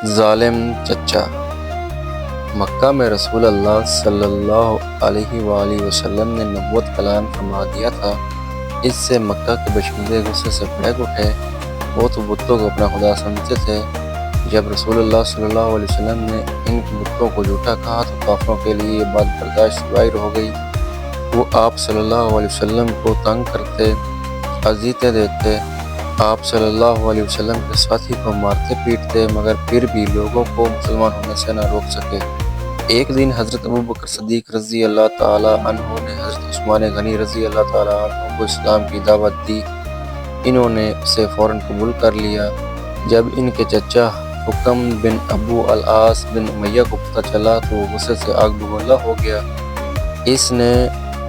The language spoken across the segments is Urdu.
ظالم چچا۔ مکہ میں رسول اللہ صلی اللہ علیہ وآلہ وسلم نے نبوت کا اعلان فرما دیا تھا۔ اس سے مکہ کے باشندے غصے سے بھڑک اٹھے۔ وہ تو بتوں کو اپنا خدا سمجھتے تھے۔ جب رسول اللہ صلی اللہ علیہ وسلم نے ان بتوں کو جھوٹا کہا تو کافروں کے لیے یہ بات برداشت ظاہر ہو گئی۔ وہ آپ صلی اللہ علیہ وسلم کو تنگ کرتے، اذیتیں دیتے، آپ صلی اللہ علیہ وسلم کے ساتھی کو مارتے پیٹتے، مگر پھر بھی لوگوں کو مسلمان ہونے سے نہ روک سکے۔ ایک دن حضرت ابوبکر صدیق رضی اللہ تعالیٰ عنہ نے حضرت عثمان غنی رضی اللہ تعالیٰ عنہ کو اسلام کی دعوت دی۔ انہوں نے اسے فوراً قبول کر لیا۔ جب ان کے چچا حکم بن ابو العاص بن امیہ کو پتہ چلا تو وہ غصے سے آگ بگولا ہو گیا۔ اس نے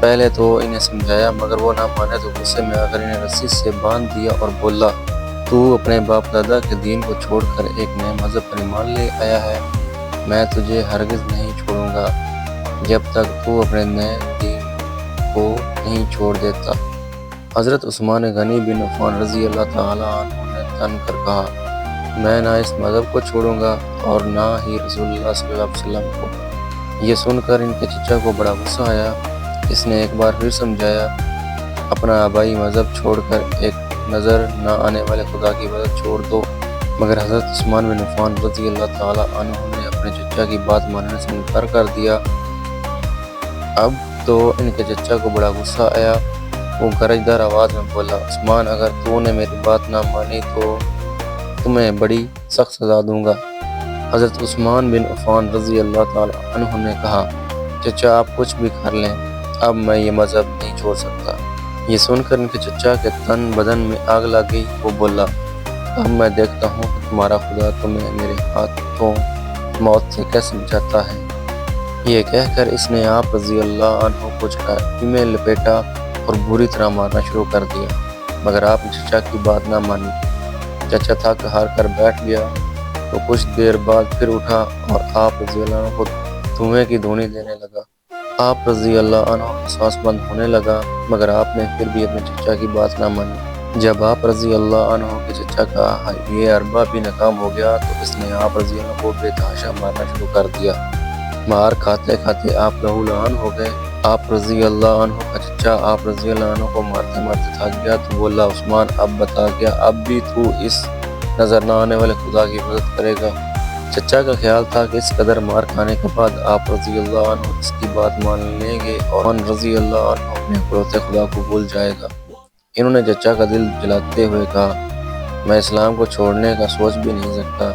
پہلے تو انہیں سمجھایا مگر وہ نہ مانے تو غصے میں آ کر انہیں رسی سے باندھ دیا اور بولا، تو اپنے باپ دادا کے دین کو چھوڑ کر ایک نئے مذہب پر ایمان لے آیا ہے۔ میں تجھے ہرگز نہیں چھوڑوں گا جب تک تو اپنے نئے دین کو نہیں چھوڑ دیتا۔ حضرت عثمان غنی بن عفان رضی اللہ تعالیٰ عنہ نے تن کر کہا، میں نہ اس مذہب کو چھوڑوں گا اور نہ ہی رسول اللہ صلی اللہ علیہ وسلم کو۔ یہ سن کر ان کے چچا کو بڑا غصہ آیا۔ اس نے ایک بار پھر سمجھایا، اپنا آبائی مذہب چھوڑ کر ایک نظر نہ آنے والے خدا کی عبادت چھوڑ دو، مگر حضرت عثمان بن عفان رضی اللہ تعالیٰ عنہ نے اپنے چچا کی بات ماننے سے انکار کر دیا۔ اب تو ان کے چچا کو بڑا غصہ آیا۔ وہ گرجدار آواز میں بولا، عثمان اگر تو نے میری بات نہ مانی تو تمہیں بڑی سخت سزا دوں گا۔ حضرت عثمان بن عفان رضی اللہ تعالیٰ عنہ نے کہا، چچا آپ کچھ بھی کر لیں، اب میں یہ مذہب نہیں چھوڑ سکتا۔ یہ سن کر ان کے چچا کے تن بدن میں آگ لگ گئی۔ وہ بولا، اب میں دیکھتا ہوں کہ تمہارا خدا تمہیں میرے ہاتھوں موت سے کیسے بچاتا ہے۔ یہ کہہ کر اس نے آپ رضی اللہ عنہ کو چھڑی میں لپیٹا اور بری طرح مارنا شروع کر دیا، مگر آپ نے چچا کی بات نہ مانی۔ چچا تھک ہار کر بیٹھ گیا تو کچھ دیر بعد پھر اٹھا اور آپ رضی اللہ عنہ کو دھوئیں کی دھونی دینے لگا۔ آپ رضی اللہ عنہ کا سانس بند ہونے لگا، مگر آپ نے پھر بھی اپنے چچا کی بات نہ مانی۔ جب آپ رضی اللہ عنہ کے چچا کا یہ اربا بھی ناکام ہو گیا تو اس نے آپ رضی اللہ عنہ کو بے تحاشا مارنا شروع کر دیا۔ مار کھاتے کھاتے آپ لہو لہان ہو گئے۔ آپ رضی اللہ عنہ کا چچا آپ رضی اللہ عنہ کو مارتے مارتے تھک گیا تو بولا، عثمان اب بتا گیا، اب بھی تو اس نظر نہ آنے والے خدا کی عبادت کرے گا؟ چچا کا خیال تھا کہ اس قدر مار کھانے کے بعد آپ رضی اللہ عنہ اس کی بات مان لیں گے اور عثمان رضی اللہ عنہ اپنے اکلوتے خدا کو بھول جائے گا۔ انہوں نے چچا کا دل جلاتے ہوئے کہا، میں اسلام کو چھوڑنے کا سوچ بھی نہیں سکتا،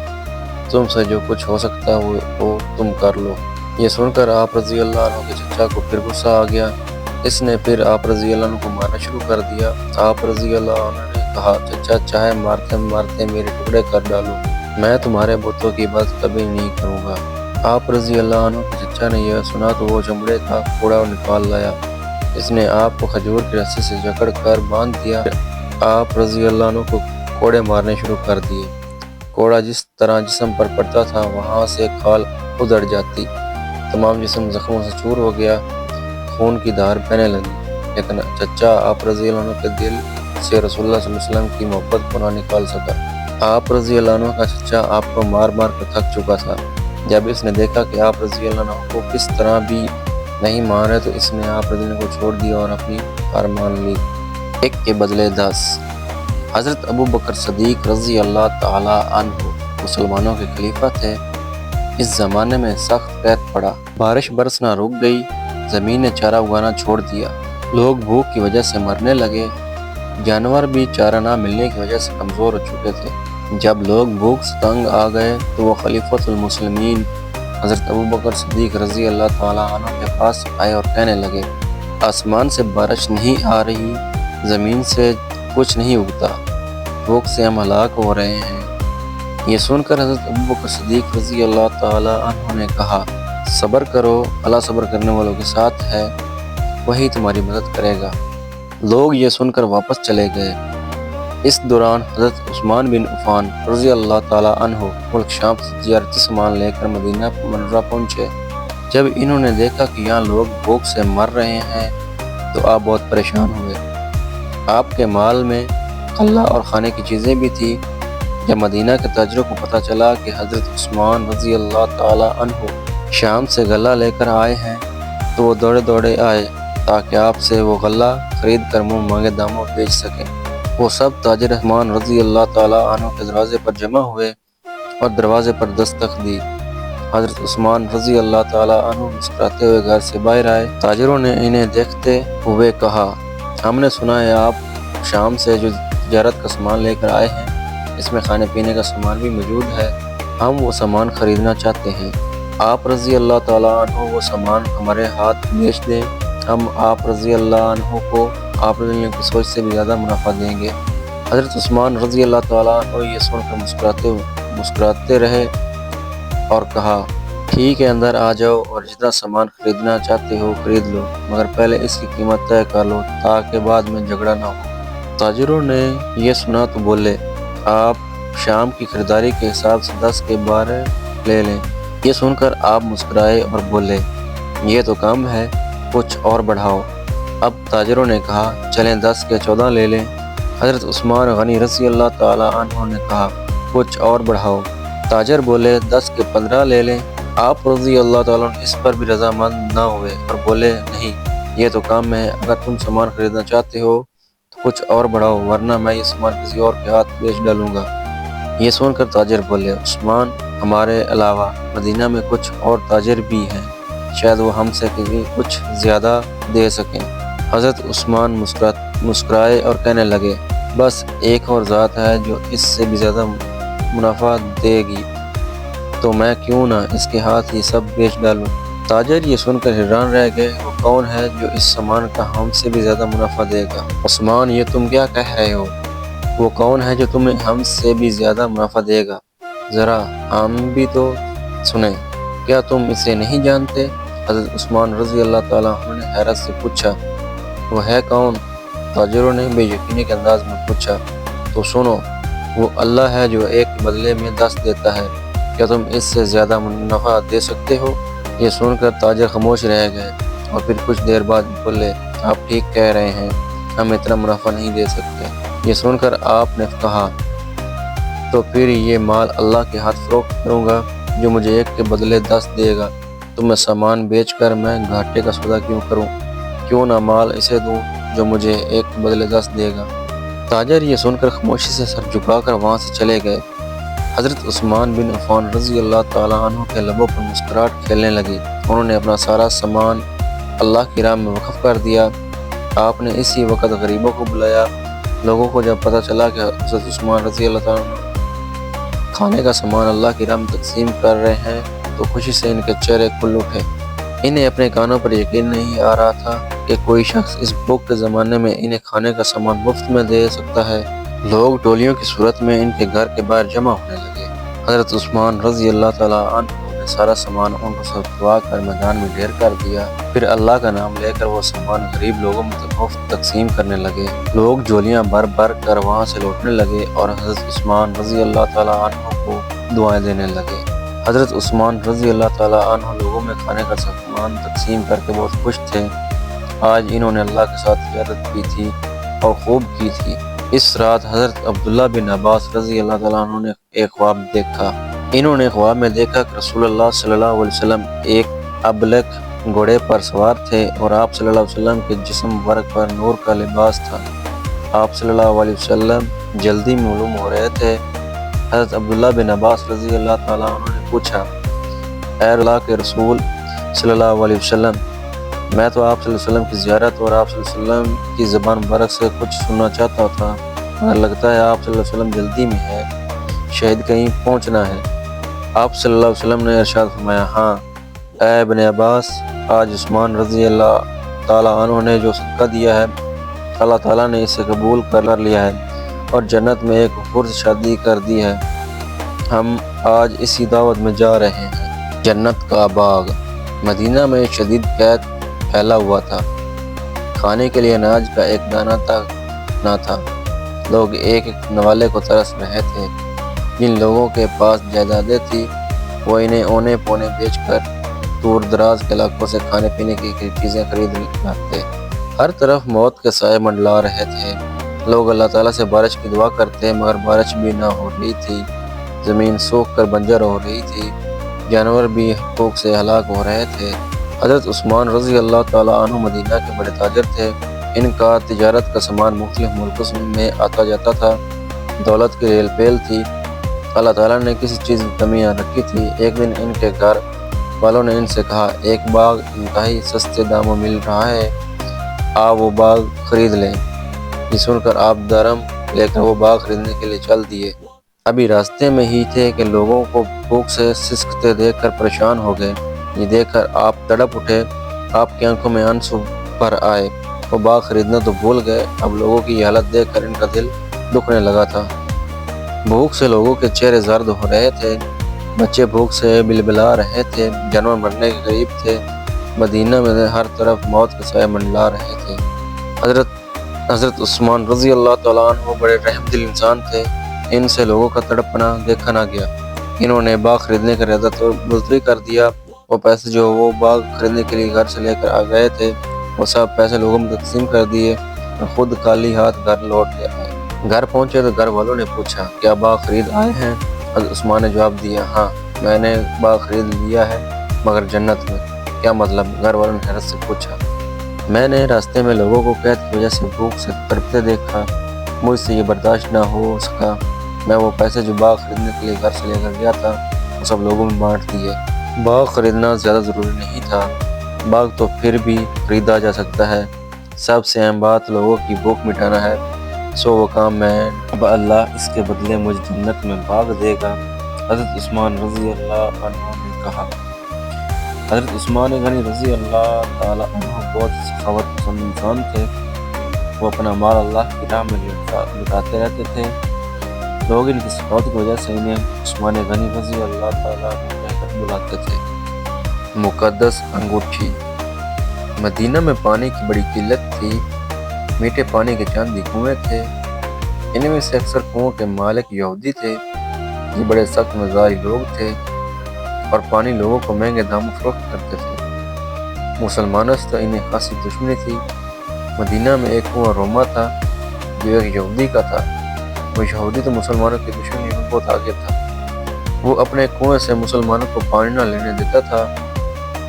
تم سے جو کچھ ہو سکتا وہ تم کر لو۔ یہ سن کر آپ رضی اللہ عنہ کے چچا کو پھر غصہ آ گیا۔ اس نے پھر آپ رضی اللہ عنہ کو مارنا شروع کر دیا۔ آپ رضی اللہ عنہ نے کہا، چچا چاہے مارتے مارتے میرے ٹکڑے کر ڈالو، میں تمہارے بتوں کی عبادت کبھی نہیں کروں گا۔ آپ رضی اللہ عنہ کے چچا نے یہ سنا تو وہ چمڑے کا کوڑا نکال لایا۔ اس نے آپ کو کھجور کی رسی سے جکڑ کر باندھ دیا۔ آپ رضی اللہ عنہ کو کوڑے مارنے شروع کر دیے۔ کوڑا جس طرح جسم پر پڑتا تھا وہاں سے کھال ادھڑ جاتی، تمام جسم زخموں سے چور ہو گیا، خون کی دھار بہنے لگی، لیکن چچا آپ رضی اللہ عنہ کے دل سے رسول اللہ صلی اللہ علیہ وسلم کی محبت کو نہ نکال سکا۔ آپ رضی اللہ عنہ کا چچا آپ کو مار مار کر تھک چکا تھا۔ جب اس نے دیکھا کہ آپ رضی اللہ عنہ کو کس طرح بھی نہیں مان رہے تو اس نے آپ رضی اللہ عنہ کو چھوڑ دیا اور اپنی ہار مان لی۔ ایک کے بدلے 10۔ حضرت ابوبکر صدیق رضی اللہ تعالیٰ عنہ مسلمانوں کے خلیفہ تھے۔ اس زمانے میں سخت قحط پڑا، بارش برسنا رک گئی، زمین نے چارہ اگانا چھوڑ دیا، لوگ بھوک کی وجہ سے مرنے لگے، جانور بھی چارہ نہ ملنے کی وجہ سے کمزور ہو چکے تھے۔ جب لوگ بھوک سے تنگ آ گئے تو وہ خلیفۃ المسلمین حضرت ابوبکر صدیق رضی اللہ تعالیٰ عنہ کے پاس آئے اور کہنے لگے، آسمان سے بارش نہیں آ رہی، زمین سے کچھ نہیں اگتا، بھوک سے ہم ہلاک ہو رہے ہیں۔ یہ سن کر حضرت ابوبکر صدیق رضی اللہ تعالیٰ عنہ نے کہا، صبر کرو، اللہ صبر کرنے والوں کے ساتھ ہے، وہی تمہاری مدد کرے گا۔ لوگ یہ سن کر واپس چلے گئے۔ اس دوران حضرت عثمان بن عفان رضی اللہ تعالیٰ عنہ ملک شام سے تجارتی سامان لے کر مدینہ منورہ پہنچے۔ جب انہوں نے دیکھا کہ یہاں لوگ بھوک سے مر رہے ہیں تو آپ بہت پریشان ہوئے۔ آپ کے مال میں قلعہ اور کھانے کی چیزیں بھی تھیں جب مدینہ کے تاجروں کو پتہ چلا کہ حضرت عثمان رضی اللہ تعالی عنہ شام سے غلہ لے کر آئے ہیں تو وہ دوڑے دوڑے آئے تاکہ آپ سے وہ غلہ خرید کر منہ مانگے داموں بیچ سکیں۔ وہ سب تاجر عثمان رضی اللہ تعالی عنہ کے دروازے پر جمع ہوئے اور دروازے پر دستک دی۔ حضرت عثمان رضی اللہ تعالی عنہ مسکراتے ہوئے گھر سے باہر آئے۔ تاجروں نے انہیں دیکھتے ہوئے کہا، ہم نے سنا ہے آپ شام سے جو تجارت کا سامان لے کر آئے ہیں، اس میں کھانے پینے کا سامان بھی موجود ہے، ہم وہ سامان خریدنا چاہتے ہیں۔ آپ رضی اللہ تعالیٰ عنہ وہ سامان ہمارے ہاتھ بیچ دیں، ہم آپ رضی اللہ عنہ کو آپ رضی اللہ کی سوچ سے بھی زیادہ منافع دیں گے۔ حضرت عثمان رضی اللہ تعالیٰ عنہ یہ سن کر مسکراتے رہے اور کہا، ٹھیک ہے، اندر آ جاؤ اور جتنا سامان خریدنا چاہتے ہو خرید لو، مگر پہلے اس کی قیمت طے کر لو تاکہ بعد میں جھگڑا نہ ہو۔ تاجروں نے یہ سنا تو بولے، آپ شام کی خریداری کے حساب سے 10 کے 12 لے لیں۔ یہ سن کر آپ مسکرائے اور بولے، یہ تو کم ہے، کچھ اور بڑھاؤ۔ اب تاجروں نے کہا، چلیں 10 کے 14 لے لیں۔ حضرت عثمان غنی رضی اللہ تعالیٰ عنہ نے کہا، کچھ اور بڑھاؤ۔ تاجر بولے، 10 کے 15 لے لیں۔ آپ رضی اللہ تعالیٰ عنہ اس پر بھی رضامند نہ ہوئے اور بولے، نہیں، یہ تو کم ہے، اگر تم سامان خریدنا چاہتے ہو تو کچھ اور بڑھاؤ، ورنہ میں یہ سامان کسی اور کے ہاتھ بیچ ڈالوں گا۔ یہ سن کر تاجر بولے، عثمان، ہمارے علاوہ مدینہ میں کچھ اور تاجر بھی ہیں، شاید وہ ہم سے کچھ زیادہ دے سکیں۔ حضرت عثمان مسکرائے اور کہنے لگے، بس ایک اور ذات ہے جو اس سے بھی زیادہ منافع دے گی، تو میں کیوں نہ اس کے ہاتھ یہ سب بیچ ڈالوں۔ تاجر یہ سن کر حیران رہ گئے، وہ کون ہے جو اس سامان کا ہم سے بھی زیادہ منافع دے گا؟ عثمان، یہ تم کیا کہہ رہے ہو؟ وہ کون ہے جو تمہیں ہم سے بھی زیادہ منافع دے گا؟ ذرا ہم بھی تو سنیں، کیا تم اسے نہیں جانتے؟ حضرت عثمان رضی اللہ تعالیٰ عنہ نے حیرت سے پوچھا، وہ ہے کون؟ تاجروں نے بے یقینی کے انداز میں پوچھا، تو سنو، وہ اللہ ہے جو ایک کے بدلے میں 10 دیتا ہے، کیا تم اس سے زیادہ منافع دے سکتے ہو؟ یہ سن کر تاجر خاموش رہ گئے اور پھر کچھ دیر بعد بولے، آپ ٹھیک کہہ رہے ہیں، ہم اتنا منافع نہیں دے سکتے۔ یہ سن کر آپ نے کہا، تو پھر یہ مال اللہ کے ہاتھ فروخت کروں گا جو مجھے ایک کے بدلے 10 دے گا، تو میں سامان بیچ کر میں گھاٹے کا سودا کیوں کروں؟ کیوں نہ مال اسے دوں جو مجھے ایک کے بدلے 10 دے گا۔ تاجر یہ سن کر خاموشی سے سر جھکا کر وہاں سے چلے گئے۔ حضرت عثمان بن عفان رضی اللہ تعالیٰ عنہ کے لبوں پر مسکراہٹ کھیلنے لگی۔ انہوں نے اپنا سارا سامان اللہ کی راہ میں وقف کر دیا۔ آپ نے اسی وقت غریبوں کو بلایا۔ لوگوں کو جب پتہ چلا کہ حضرت عثمان رضی اللہ تعالیٰ عنہ کھانے کا سامان اللہ کی راہ میں تقسیم کر رہے ہیں تو خوشی سے ان کے چہرے کھل اٹھے۔ انہیں اپنے کانوں پر یقین نہیں آ رہا تھا کہ کوئی شخص اس بھوک کے زمانے میں انہیں کھانے کا سامان مفت میں دے سکتا ہے۔ لوگ ٹولیوں کی صورت میں ان کے گھر کے باہر جمع ہونے لگے۔ حضرت عثمان رضی اللہ تعالیٰ عنہ نے سارا سامان ان کو سبوا کر میدان میں ڈھیر کر دیا، پھر اللہ کا نام لے کر وہ سامان غریب لوگوں میں مفت تقسیم کرنے لگے۔ لوگ جولیاں بھر بھر کر وہاں سے لوٹنے لگے اور حضرت عثمان رضی اللہ تعالیٰ عنہ کو دعائیں دینے لگے۔ حضرت عثمان رضی اللہ تعالیٰ عنہ لوگوں میں کھانے کا سامان تقسیم کر کے بہت خوش تھے۔ آج انہوں نے اللہ کے ساتھ تجارت کی تھی اور خوب کی تھی۔ اس رات حضرت عبداللہ بن عباس رضی اللہ تعالیٰ عنہ نے ایک خواب دیکھا۔ انہوں نے خواب میں دیکھا کہ رسول اللہ صلی اللہ علیہ وسلم ایک ابلک گھوڑے پر سوار تھے اور آپ صلی اللہ علیہ وسلم کے جسم مبارک پر نور کا لباس تھا۔ آپ صلی اللہ علیہ وسلم جلدی معلوم ہو رہے تھے۔ حضرت عبداللہ بن عباس رضی اللہ تعالیٰ عنہ نے پوچھا، اے اللہ کے رسول صلی اللہ علیہ وسلم، میں تو آپ صلی اللہ علیہ وسلم کی زیارت اور آپ صلی اللہ علیہ وسلم کی زبان مبارک سے کچھ سننا چاہتا تھا، مگر لگتا ہے آپ صلی اللہ علیہ وسلم جلدی میں ہے، شاید کہیں پہنچنا ہے۔ آپ صلی اللہ علیہ وسلم نے ارشاد فرمایا، ہاں اے ابن عباس، آج عثمان رضی اللہ تعالیٰ عنہ نے جو صدقہ دیا ہے، اللہ تعالیٰ نے اسے قبول کر لیا ہے اور جنت میں ایک حور سے شادی کر دی ہے۔ ہم آج اسی دعوت میں جا رہے ہیں۔ جنت کا باغ۔ مدینہ میں شدید قحط پھیلا ہوا تھا۔ کھانے کے لیے اناج کا ایک دانہ تک نہ تھا۔ لوگ ایک ایک نوالے کو ترس رہے تھے۔ جن لوگوں کے پاس جائیدادیں تھیں وہ انہیں اونے پونے بیچ کر دور دراز کے علاقوں سے کھانے پینے کی چیزیں خرید لاتے۔ ہر طرف موت کے سائے منڈلا رہے تھے۔ لوگ اللہ تعالیٰ سے بارش کی دعا کرتے مگر بارش بھی نہ ہو رہی تھی، زمین سوکھ کر بنجر ہو رہی تھی، جانور بھی بھوک سے ہلاک ہو رہے تھے۔ حضرت عثمان رضی اللہ تعالیٰ عنہ مدینہ کے بڑے تاجر تھے۔ ان کا تجارت کا سامان مختلف ملکوں میں آتا جاتا تھا، دولت کی ریل پیل تھی۔ اللہ تعالیٰ نے کسی چیز کی کمی نہ رکھی تھی۔ ایک دن ان کے گھر والوں نے ان سے کہا، ایک باغ انتہائی سستے داموں مل رہا ہے، آپ وہ باغ خرید لیں۔ یہ سن کر آپ درم لے کر وہ باغ خریدنے کے لیے چل دیے۔ ابھی راستے میں ہی تھے کہ لوگوں کو بھوک سے سسکتے دیکھ کر پریشان ہو گئے۔ یہ دیکھ کر آپ تڑپ اٹھے، آپ کی آنکھوں میں آنسو بھر آئے۔ وہ باغ خریدنا تو بھول گئے، اب لوگوں کی یہ حالت دیکھ کر ان کا دل دکھنے لگا تھا۔ بھوک سے لوگوں کے چہرے زرد ہو رہے تھے، بچے بھوک سے بلبلا رہے تھے، جانور مرنے کے قریب تھے، مدینہ میں ہر طرف موت کے سائے منڈلا رہے تھے۔ حضرت عثمان رضی اللہ تعالیٰ عنہ بڑے رحم دل انسان تھے، ان سے لوگوں کا تڑپنا دیکھا نہ گیا۔ انہوں نے باغ خریدنے کا ارادہ تو ملتوی کر دیا۔ وہ پیسے جو وہ باغ خریدنے کے لیے گھر سے لے کر آ گئے تھے، وہ سب پیسے لوگوں میں تقسیم کر دیے اور خود خالی ہاتھ گھر لوٹ گئے۔ گھر پہنچے تو گھر والوں نے پوچھا، کیا باغ خرید آئے ہیں؟ حضرت عثمان نے جواب دیا، ہاں میں نے باغ خرید لیا ہے، مگر جنت میں۔ کیا مطلب؟ گھر والوں نے حیرت سے پوچھا۔ میں نے راستے میں لوگوں کو قحط کی وجہ سے بھوک سے تڑپتے دیکھا، مجھ سے یہ برداشت نہ ہو سکا، میں وہ پیسے جو باغ خریدنے کے لیے گھر سے لے کر گیا تھا وہ سب لوگوں میں بانٹ دیے۔ باغ خریدنا زیادہ ضروری نہیں تھا، باغ تو پھر بھی خریدا جا سکتا ہے، سب سے اہم بات لوگوں کی بھوک مٹانا ہے، سو وہ کام میں اب اللہ اس کے بدلے مجھے جنت میں باغ دے گا۔ حضرت عثمان رضی اللہ عنہ نے کہا۔ حضرت عثمان غنی رضی اللہ تعالیٰ عنہ بہت سخاوت پسند انسان تھے، وہ اپنا مال اللہ کی راہ میں لٹاتے رہتے تھے۔ لوگ ان کی سخاوت کی وجہ سے انہیں عثمان غنی رضی اللہ تعالیٰ عنہ کہہ کر بلاتے تھے۔ مقدس انگوٹھی۔ مدینہ میں پانی کی بڑی قلت تھی، میٹھے پانی کے چاندی کنویں تھے، ان میں سے اکثر کنویں کے مالک یہودی تھے۔ یہ بڑے سخت مزاج لوگ تھے اور پانی لوگوں کو مہنگے داموں فروخت کرتے تھے۔ مسلمانوں سے تو انہیں خاصی دشمنی تھی۔ مدینہ میں ایک کنواں روما تھا جو ایک یہودی کا تھا۔ وہ یہودی تو مسلمانوں کی دشمنی میں بہت آگے تھا، وہ اپنے کنویں سے مسلمانوں کو پانی نہ لینے دیتا تھا۔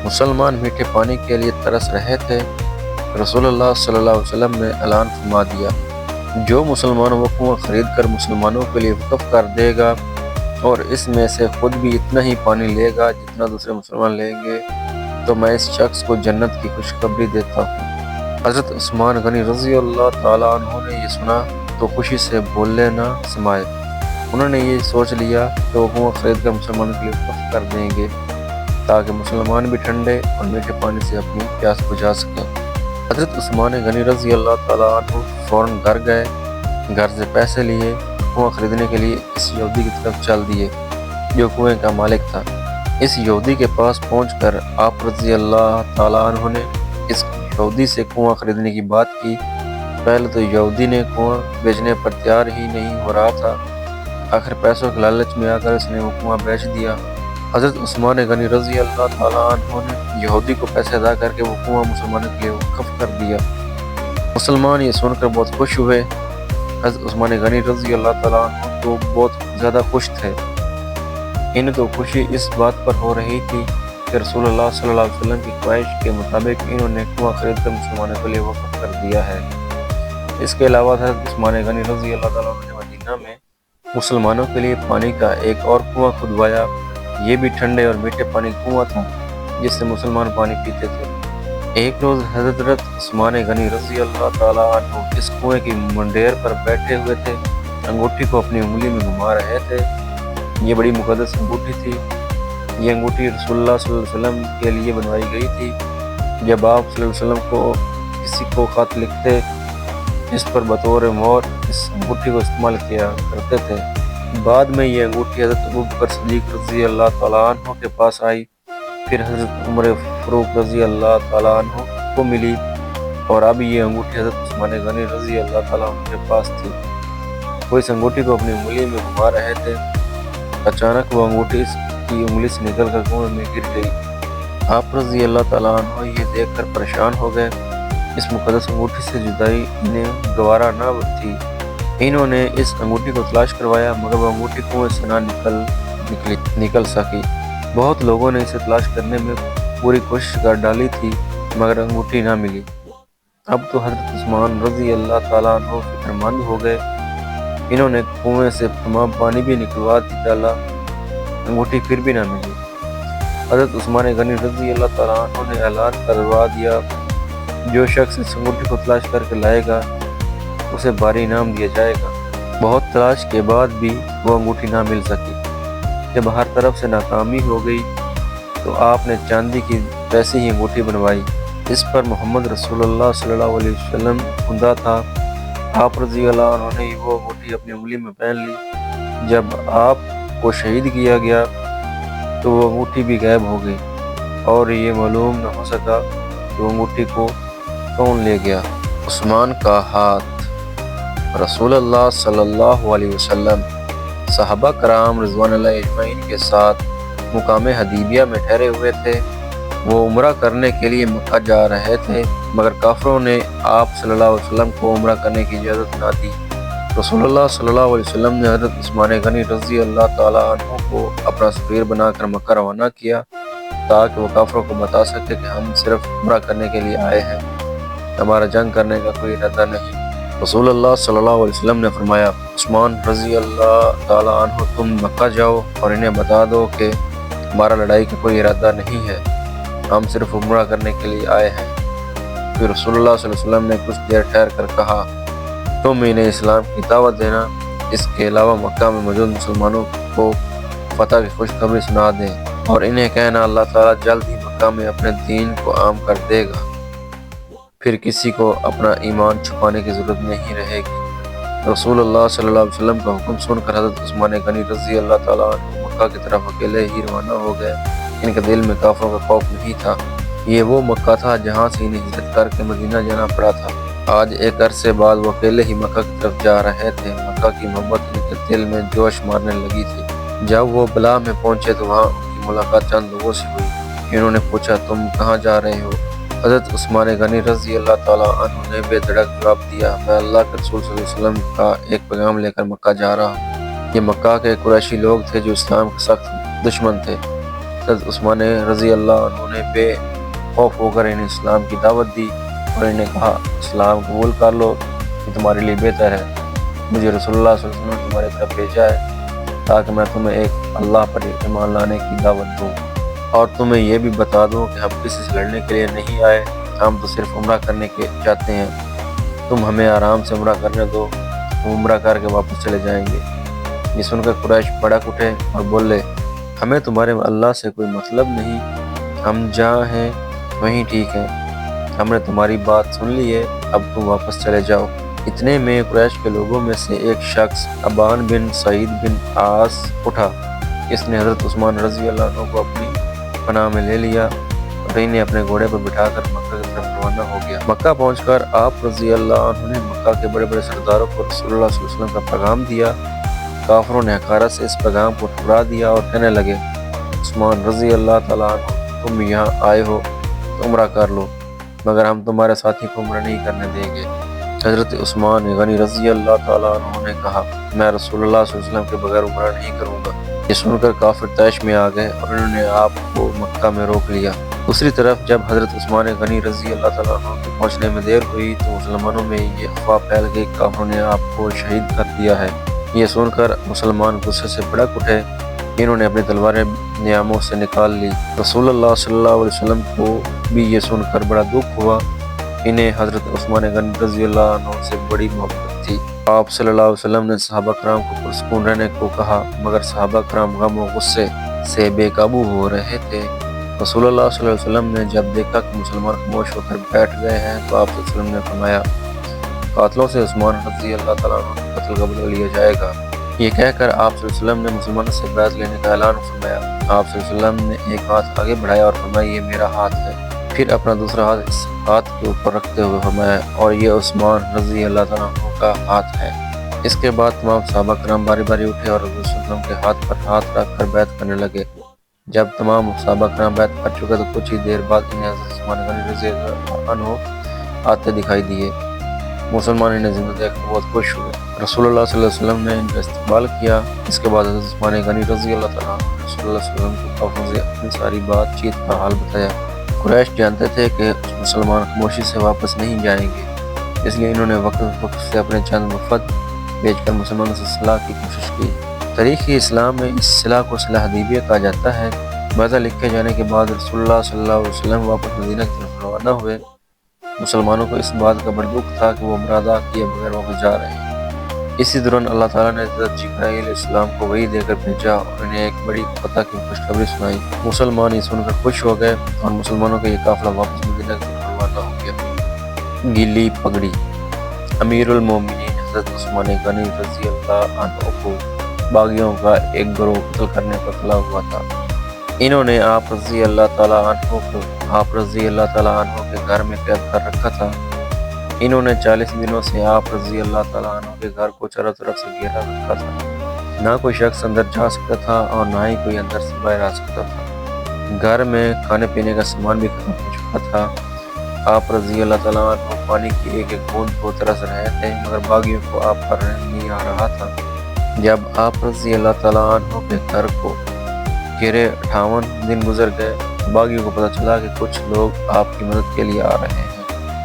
مسلمان میٹھے پانی کے لیے ترس رہے تھے۔ رسول اللہ صلی اللہ علیہ وسلم نے اعلان فرما دیا، جو مسلمان وہ کنواں خرید کر مسلمانوں کے لیے وقف کر دے گا اور اس میں سے خود بھی اتنا ہی پانی لے گا جتنا دوسرے مسلمان لیں گے، تو میں اس شخص کو جنت کی خوشخبری دیتا ہوں۔ حضرت عثمان غنی رضی اللہ تعالیٰ عنہ نے یہ سنا تو خوشی سے بولے نہ سمائے۔ انہوں نے یہ سوچ لیا کہ وہ کنواں خرید کر مسلمانوں کے لیے وقف کر دیں گے تاکہ مسلمان بھی ٹھنڈے اور میٹھے پانی سے اپنی پیاس بجھا سکیں۔ حضرت عثمان غنی رضی اللہ تعالیٰ عنہ فوراً گھر گئے، گھر سے پیسے لیے، کنواں خریدنے کے لیے اس یہودی کی طرف چل دیے جو کنویں کا مالک تھا۔ اس یہودی کے پاس پہنچ کر آپ رضی اللہ تعالیٰ عنہ نے اس یہودی سے کنواں خریدنے کی بات کی۔ پہلے تو یہودی نے کنواں بیچنے پر تیار ہی نہیں ہو رہا تھا، آخر پیسوں کے لالچ میں آ کر اس نے وہ کنواں بیچ دیا۔ حضرت عثمان غنی رضی اللہ تعالیٰ عنہ نے یہودی کو پیسے ادا کر کے وہ کنواں مسلمانوں کے لیے وقف کر دیا۔ مسلمان یہ سن کر بہت خوش ہوئے۔ حضرت عثمان غنی رضی اللہ تعالیٰ عنہ تو بہت زیادہ خوش تھے۔ انہیں تو خوشی اس بات پر ہو رہی تھی کہ رسول اللہ صلی اللہ علیہ وسلم کی خواہش کے مطابق انہوں نے کنواں خرید کر مسلمانوں کے لیے وقف کر دیا ہے۔ اس کے علاوہ حضرت عثمان غنی رضی اللہ تعالیٰ عنہ نے مدینہ میں مسلمانوں کے لیے پانی کا ایک اور کنواں کھدوایا۔ یہ بھی ٹھنڈے اور میٹھے پانی کنواں تھا جس سے مسلمان پانی پیتے تھے۔ ایک روز حضرت عثمان غنی رضی اللہ تعالیٰ عنہ اس کنویں کی منڈیر پر بیٹھے ہوئے تھے، انگوٹھی کو اپنی انگلی میں گھما رہے تھے۔ یہ بڑی مقدس انگوٹھی تھی۔ یہ انگوٹھی رسول اللہ صلی اللہ علیہ وسلم کے لیے بنوائی گئی تھی۔ جب آپ صلی اللہ علیہ وسلم کو کسی کو خط لکھتے اس پر بطور مہر اس انگوٹھی کو استعمال کیا کرتے تھے۔ بعد میں یہ انگوٹھی حضرت ابوبکر صدیق رضی اللہ تعالیٰ عنہ کے پاس آئی، پھر حضرت عمر فاروق رضی اللہ تعالیٰ عنہ کو ملی، اور اب یہ انگوٹھی حضرت عثمان غنی رضی اللہ تعالیٰ عنہ کے پاس تھی۔ وہ اس انگوٹھی کو اپنی انگلی میں گھما رہے تھے۔ اچانک وہ انگوٹھی اس کی انگلی سے نکل کر کنویں میں گر گئی۔ آپ رضی اللہ تعالیٰ عنہ یہ دیکھ کر پریشان ہو گئے۔ اس مقدس انگوٹھی سے جدائی انہیں گوارا نہ تھی۔ انہوں نے اس انگوٹھی کو تلاش کروایا مگر وہ انگوٹھی کنویں سے نہ نکل سکی۔ بہت لوگوں نے اسے تلاش کرنے میں پوری کوشش کر ڈالی تھی مگر انگوٹھی نہ ملی۔ اب تو حضرت عثمان رضی اللہ تعالیٰ عنہ فکر مند ہو گئے۔ انہوں نے کنویں سے تمام پانی بھی نکلوا ڈالا، انگوٹھی پھر بھی نہ ملی۔ حضرت عثمان غنی رضی اللہ تعالیٰ عنہ نے اعلان کروا دیا، جو شخص اس انگوٹھی کو تلاش کر کے لائے گا اسے بھاری انعام دیا جائے گا۔ بہت تلاش کے بعد بھی وہ انگوٹھی نہ مل سکی۔ جب ہر طرف سے ناکامی ہو گئی تو آپ نے چاندی کی ویسی ہی انگوٹھی بنوائی۔ اس پر محمد رسول اللہ صلی اللہ علیہ وسلم خندہ تھا۔ آپ رضی اللہ عنہ نے وہ انگوٹھی اپنی انگلی میں پہن لی۔ جب آپ کو شہید کیا گیا تو وہ انگوٹھی بھی غائب ہو گئی اور یہ معلوم نہ ہو سکا کہ وہ انگوٹھی کو کون لے گیا۔ عثمان کا ہاتھ۔ رسول اللہ صلی اللہ علیہ وسلم صحابہ کرام رضوان اللہ اجمعین کے ساتھ مقام حدیبیہ میں ٹھہرے ہوئے تھے۔ وہ عمرہ کرنے کے لیے مکہ جا رہے تھے مگر کافروں نے آپ صلی اللہ علیہ وسلم کو عمرہ کرنے کی اجازت نہ دی۔ رسول اللہ صلی اللہ علیہ وسلم نے حضرت عثمان غنی رضی اللہ تعالیٰ عنہ کو اپنا سفیر بنا کر مکہ روانہ کیا تاکہ وہ کافروں کو بتا سکے کہ ہم صرف عمرہ کرنے کے لیے آئے ہیں، ہمارا جنگ کرنے کا کوئی ارادہ نہیں۔ رسول اللہ صلی اللہ علیہ وسلم نے فرمایا، عثمان رضی اللہ تعالیٰ عنہ تم مکہ جاؤ اور انہیں بتا دو کہ ہمارا لڑائی کا کوئی ارادہ نہیں ہے، ہم صرف عمرہ کرنے کے لیے آئے ہیں۔ پھر رسول اللہ صلی اللہ علیہ وسلم نے کچھ دیر ٹھہر کر کہا، تم انہیں اسلام کی دعوت دینا، اس کے علاوہ مکہ میں موجود مسلمانوں کو فتح کی خوشخبری سنا دیں اور انہیں کہنا اللہ تعالیٰ جلد ہی مکہ میں اپنے دین کو عام کر دے گا، پھر کسی کو اپنا ایمان چھپانے کی ضرورت نہیں رہے گی۔ رسول اللہ صلی اللہ علیہ وسلم کا حکم سن کر حضرت عثمان غنی رضی اللہ تعالیٰ عنہ مکہ کی طرف اکیلے ہی روانہ ہو گئے۔ ان کے دل میں کافروں کا خوف نہیں تھا۔ یہ وہ مکہ تھا جہاں سے انہیں ہجرت کر کے مدینہ جانا پڑا تھا۔ آج ایک عرصے بعد وہ اکیلے ہی مکہ کی طرف جا رہے تھے۔ مکہ کی محبت ان کے دل میں جوش مارنے لگی تھی۔ جب وہ بلا میں پہنچے تو وہاں ان کی ملاقات چند لوگوں سے ہوئی۔ انہوں نے پوچھا، تم کہاں جا رہے ہو؟ حضرت عثمان غنی رضی اللہ تعالیٰ عنہ نے بے دھڑک جواب دیا، میں اللہ کے رسول صلی اللہ علیہ وسلم کا ایک پیغام لے کر مکہ جا رہا ہوں۔ یہ مکہ کے قریشی لوگ تھے جو اسلام کے سخت دشمن تھے۔ حضرت عثمان رضی اللہ عنہ نے بے خوف ہو کر انہیں اسلام کی دعوت دی اور انہیں کہا، اسلام قبول کر لو، یہ تمہارے لیے بہتر ہے۔ مجھے رسول اللہ صلی اللہ علیہ وسلم نے تمہاری طرف بھیجا ہے تاکہ میں تمہیں ایک اللہ پر ایمان لانے کی دعوت دوں اور تمہیں یہ بھی بتا دوں کہ ہم کسی سے لڑنے کے لیے نہیں آئے، ہم تو صرف عمرہ کرنے کے چاہتے ہیں۔ تم ہمیں آرام سے عمرہ کرنے دو، ہم عمرہ کر کے واپس چلے جائیں گے۔ یہ سن کر قریش بھڑک اٹھے اور بولے، ہمیں تمہارے اللہ سے کوئی مطلب نہیں، ہم جہاں ہیں وہیں ٹھیک ہے، ہم نے تمہاری بات سن لی ہے، اب تم واپس چلے جاؤ۔ اتنے میں قریش کے لوگوں میں سے ایک شخص ابان بن سعید بن عاص اٹھا۔ اس نے حضرت عثمان رضی اللہ عنہ کو اپنی پناہ میں لے لیا اور انہیں اپنے گھوڑے پر بٹھا کر مکہ کی طرف روانہ ہو گیا۔ مکہ پہنچ کر آپ رضی اللہ عنہ نے مکہ کے بڑے بڑے سرداروں کو رسول اللہ صلی اللہ علیہ وسلم کا پیغام دیا۔ کافروں نے حقارت سے اس پیغام کو ٹھکرا دیا اور کہنے لگے، عثمان رضی اللہ تعالیٰ عنہ تم یہاں آئے ہو تو عمرہ کر لو، مگر ہم تمہارے ساتھی کو عمرہ نہیں کرنے دیں گے۔ حضرت عثمان غنی رضی اللہ تعالیٰ عنہ نے کہا، میں رسول اللہ صلی اللہ علیہ وسلم کے بغیر عمرہ نہیں کروں گا۔ یہ سن کر کافر طیش میں آ گئے اور انہوں نے آپ کو مکہ میں روک لیا۔ دوسری طرف جب حضرت عثمان غنی رضی اللہ تعالیٰ عنہ کے پہنچنے میں دیر ہوئی تو مسلمانوں میں یہ افواہ پھیل گئی کہ کافروں نے آپ کو شہید کر دیا ہے۔ یہ سن کر مسلمان غصے سے بھڑک اٹھے، انہوں نے اپنی تلواریں نیاموں سے نکال لی۔ رسول اللہ صلی اللہ علیہ وسلم کو بھی یہ سن کر بڑا دکھ ہوا۔ انہیں حضرت عثمان غنی رضی اللہ عنہ سے بڑی محبت تھی۔ آپ صلی اللہ علیہ وسلم نے صحابہ کرام کو پرسکون رہنے کو کہا مگر صحابہ کرام غم و غصے سے بے قابو ہو رہے تھے۔ رسول اللہ صلی اللہ علیہ وسلم نے جب دیکھا کہ مسلمان خاموش ہو کر بیٹھ گئے ہیں تو آپ صلی اللہ علیہ وسلم نے فرمایا، قاتلوں سے عثمان رضی اللہ تعالیٰ عنہ کے قتل کا بدلہ لیا جائے گا۔ یہ کہہ کر آپ صلی اللہ علیہ وسلم نے مسلمانوں سے بیعت لینے کا اعلان فرمایا۔ آپ صلی اللہ علیہ وسلم نے ایک ہاتھ آگے بڑھایا اور فرمایا، یہ میرا ہاتھ ہے۔ پھر اپنا دوسرا ہاتھ اس ہاتھ کے اوپر رکھتے ہوئے فرمایا، اور یہ عثمان رضی اللہ تعالیٰ عنہ کا ہاتھ ہے۔ اس کے بعد تمام صحابہ کرام باری باری اٹھے اور حضور صلی اللہ علیہ وسلم کے ہاتھ پر ہاتھ رکھ کر بیعت کرنے لگے۔ جب تمام صحابہ کرام بیعت کر چکے تو کچھ ہی دیر بعد انہیں حضرت عثمان غنی رضی اللہ عنہ آتے دکھائی دیے۔ مسلمان انہیں زندہ دیکھ کر بہت خوش ہوئے۔ رسول اللہ صلی اللہ علیہ وسلم نے ان کا استقبال کیا۔ اس کے بعد حضرت عثمان غنی رضی اللہ تعالیٰ عنہ نے رسول اللہ صلی اللہ علیہ وسلم کو کافروں سے اپنی ساری بات چیت کا حال بتایا۔ قریش جانتے تھے کہ مسلمان خاموشی سے واپس نہیں جائیں گے، اس لیے انہوں نے وقت سے اپنے چند وفد بھیج کر مسلمانوں سے صلح کی کوشش کی۔ تاریخ اسلام میں اس صلح کو صلح حدیبیہ کہا جاتا ہے۔ بیعت لکھے جانے کے بعد رسول اللہ صلی اللہ علیہ وسلم واپس مدینہ کی طرف روانہ ہوئے۔ مسلمانوں کو اس بات کا بڑا دکھ تھا کہ وہ مرادہ کیے بغیر واپس جا رہے ہیں۔ اسی دوران اللہ تعالیٰ نے حضرت جبرائیل علیہ السلام کو وحی دے کر بھیجا اور انہیں ایک بڑی فتح کی خوشخبری سنائی۔ مسلمان یہ سن کر خوش ہو گئے اور مسلمانوں کا یہ قافلہ واپس مدینہ کی طرف روانہ ہو گیا۔ گیلی پگڑی۔ امیر المومنین حضرت عثمان غنی رضی اللہ عنہ کو باغیوں کا ایک گروہ قتل کرنے پر اطلاع ہوا تھا۔ انہوں نے آپ رضی اللہ تعالیٰ عنہ کے گھر میں قید کر رکھا تھا۔ انہوں نے 40 دنوں سے آپ رضی اللہ تعالیٰ عنہ کے گھر کو چاروں طرف سے گھیرا رکھا تھا۔ نہ کوئی شخص اندر جا سکتا تھا اور نہ ہی کوئی اندر سے باہر آ سکتا تھا۔ گھر میں کھانے پینے کا سامان بھی ختم ہو چکا تھا۔ آپ رضی اللہ تعالیٰ عنہ پانی کی ایک ایک بوند کو ترس رہے تھے، مگر باغیوں کو آپ پر رحم نہیں آ رہا تھا۔ جب آپ رضی اللہ تعالیٰ عنہ کے گھر کو گھیرے 58 دن گزر گئے، باغیوں کو پتہ چلا کہ کچھ لوگ آپ کی مدد کے لیے آ رہے ہیں۔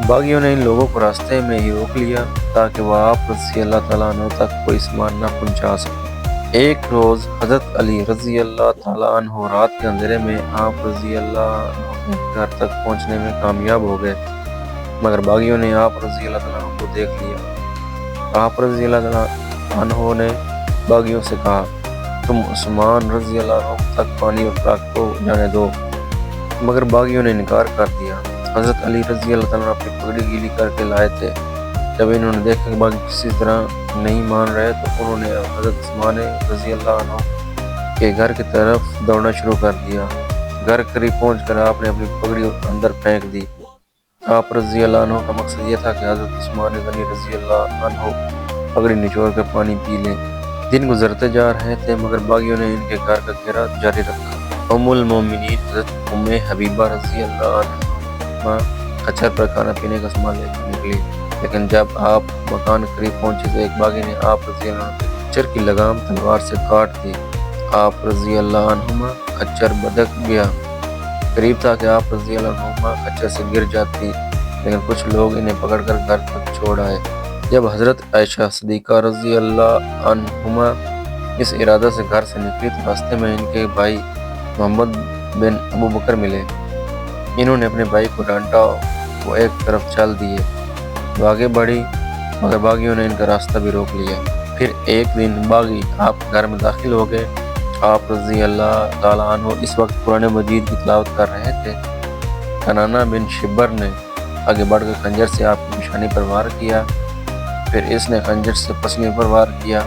باغیوں نے ان لوگوں کو راستے میں ہی روک لیا تاکہ وہ آپ رضی اللہ تعالیٰ عنہ تک کوئی سامان نہ پہنچا سکیں۔ ایک روز حضرت علی رضی اللہ تعالیٰ عنہ رات کے اندھیرے میں آپ رضی اللہ عنہ کے گھر تک پہنچنے میں کامیاب ہو گئے، مگر باغیوں نے آپ رضی اللہ تعالیٰ عنہ کو دیکھ لیا۔ آپ رضی اللہ تعالیٰ عنہ نے باغیوں سے کہا، تم عثمان رضی اللہ عنہ تک پانی اور خوراک کو جانے دو، مگر باغیوں نے انکار کر دیا۔ حضرت علی رضی اللہ تعالیٰ اپنی پگڑی گیلی کر کے لائے تھے۔ جب انہوں نے دیکھا کہ باغی کسی طرح نہیں مان رہے تو انہوں نے حضرت عثمان رضی اللہ عنہ کے گھر کی طرف دوڑنا شروع کر دیا۔ گھر قریب پہنچ کر آپ نے اپنی پگڑی اندر پھینک دی۔ آپ رضی اللہ عنہ کا مقصد یہ تھا کہ حضرت عثمان غنی رضی اللہ عنہ پگڑی نچوڑ کر پانی پی لیں۔ دن گزرتے جا رہے تھے مگر باغیوں نے ان کے گھر کا گھیرا جاری رکھا۔ ام المومنین حضرت ام حبیبہ رضی اللہ عنہ کچر پر کھانا پینے کا سامان لے کر نکلی، لیکن جب آپ مکان قریب پہنچے تو ایک باغی نے آپ رضی اللہ عنہ کے کچر کی لگام تلوار سے کاٹ دی۔ آپ رضی اللہ عنہ کچر بدک گیا۔ قریب تھا کہ آپ رضی اللہ عنہ کچر سے گر جاتی، لیکن کچھ لوگ انہیں پکڑ کر گھر تک چھوڑ آئے۔ جب حضرت عائشہ صدیقہ رضی اللہ عنہما اس ارادہ سے گھر سے نکلی تو راستے میں ان کے بھائی محمد بن ابو بکر ملے۔ انہوں نے اپنے بھائی کو ڈانٹا، وہ ایک طرف چل دیے، وہ آگے بڑھی مگر باغیوں نے ان کا راستہ بھی روک لیا۔ پھر ایک دن باغی آپ کے گھر میں داخل ہو گئے۔ آپ رضی اللہ تعالیٰ عنہ اس وقت قرآن مجید کی تلاوت کر رہے تھے۔ کنانہ بن شبر نے آگے بڑھ کر خنجر سے آپ کی پیشانی پر وار کیا، پھر اس نے خنجر سے پسلی پر وار کیا،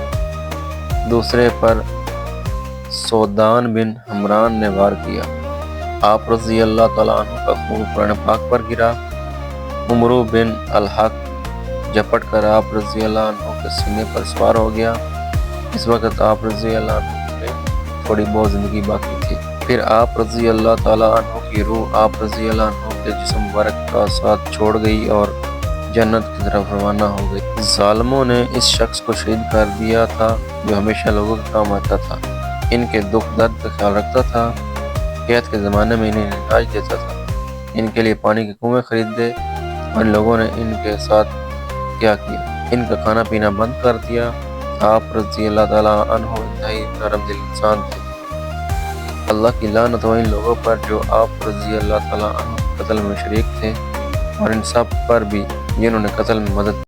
دوسرے پر سودان بن حمران نے وار کیا۔ آپ رضی اللہ تعالیٰ عنہ کا خون قرآن پاک پر گرا۔ عمرو بن الحق جھپٹ کر آپ رضی اللہ عنہ کے سینے پر سوار ہو گیا۔ اس وقت آپ رضی اللہ عنہ میں تھوڑی بہت زندگی باقی تھی۔ پھر آپ رضی اللہ تعالیٰ عنہ کی روح آپ رضی اللہ عنہ کے جسم مبارک کا ساتھ چھوڑ گئی اور جنت کی طرف روانہ ہو گئی۔ ظالموں نے اس شخص کو شہید کر دیا تھا جو ہمیشہ لوگوں کے کام آتا تھا، ان کے دکھ درد کا خیال رکھتا تھا، قحط کے زمانے میں انہیں علاج دیتا تھا، ان کے لیے پانی کے کنویں خریدے، اور ان لوگوں نے ان کے ساتھ کیا کیا، ان کا کھانا پینا بند کر دیا۔ آپ رضی اللہ تعالیٰ عنہ انتہائی نرم دل انسان تھے۔ اللہ کی لعنت ہو ان لوگوں پر جو آپ رضی اللہ تعالیٰ عنہ قتل میں شریک تھے، اور ان سب پر بھی جنہوں نے قتل میں مدد